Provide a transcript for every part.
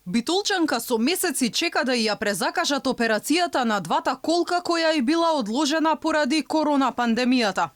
Битолчанка со месеци чека да ја презакажат операцијата на двата колка која и била одложена поради корона пандемијата.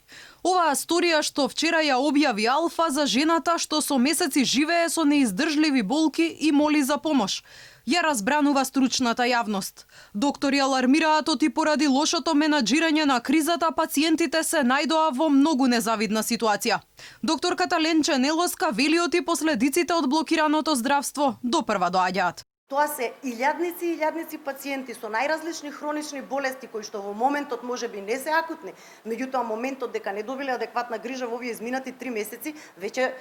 Оваа сторија што вчера ја објави Алфа за жената што со месеци живее со неиздржливи болки и моли за помош, ја разбранува стручната јавност. Доктори алармираат оти поради лошото менаџирање на кризата, пациентите се најдоа во многу незавидна ситуација. Докторката Ленче Нелоска вели оти последиците од блокираното здравство допрва доаѓаат. Тоа се илјадници и илјадници пациенти со најразлични хронични болести кои што во моментот можеби не се акутни, меѓутоа моментот дека не добиле адекватна грижа во овие изминати 3 месеци веќе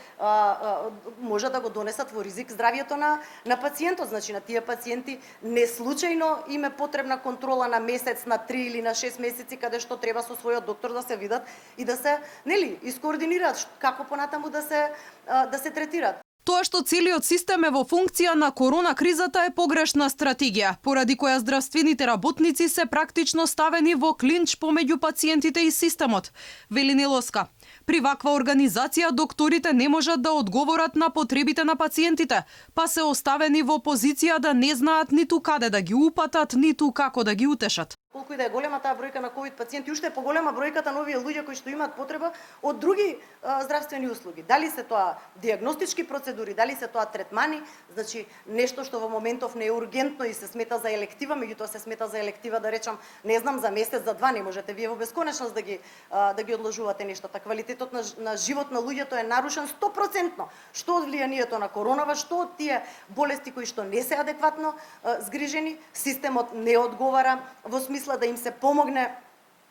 може да го донесат во ризик здравјето на пациентот. Значи на тие пациенти не случајно им е потребна контрола на месец, на 3 или на 6 месеци каде што треба со својот доктор да се видат и да се, искоординираат како понатаму да се третираат. Тоа што целиот систем е во функција на корона кризата е погрешна стратегија, поради која здравствените работници се практично ставени во клинч помеѓу пациентите и системот, вели Нелоска. При ваква организација докторите не можат да одговорат на потребите на пациентите, па се оставени во позиција да не знаат ниту каде да ги упатат, ниту како да ги утешат. Колку и да е голема таа бројка на ковид пациенти, уште е поголема бројката на овие луѓе кои што имаат потреба од други здравствени услуги. Дали се тоа диагностички процедури, дали се тоа третмани, значи нешто што во моментов не е ургентно и се смета за електива, меѓутоа се смета за електива, да речам, не знам, за месец, за два, не можете вие во бесконечност да ги одложувате нештата. Квалитетот на живот на луѓето е нарушен 100%. Што од влијанието на коронава, што од тие болести кои што не се адекватно згрижени, системот не одговара во смисла да им се помогне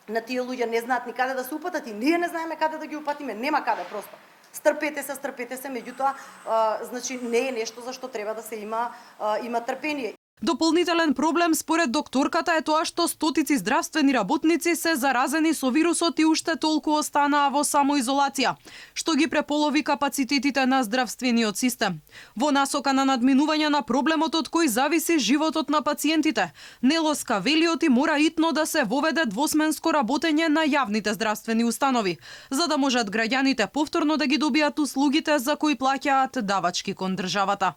на тие луѓе, не знаат ни каде да се упатат и ние не знаеме каде да ги упатиме, нема каде просто. Стрпете се, меѓутоа, значи не е нешто за што треба да се има трпение. Дополнителен проблем според докторката е тоа што стотици здравствени работници се заразени со вирусот и уште толку останаа во самоизолација, што ги преполови капацитетите на здравствениот систем. Во насока на надминување на проблемот од кој зависи животот на пациентите, Нелоска вели оти мора итно да се воведе двосменско работење на јавните здравствени установи, за да можат граѓаните повторно да ги добијат услугите за кои плаќаат давачки кон државата.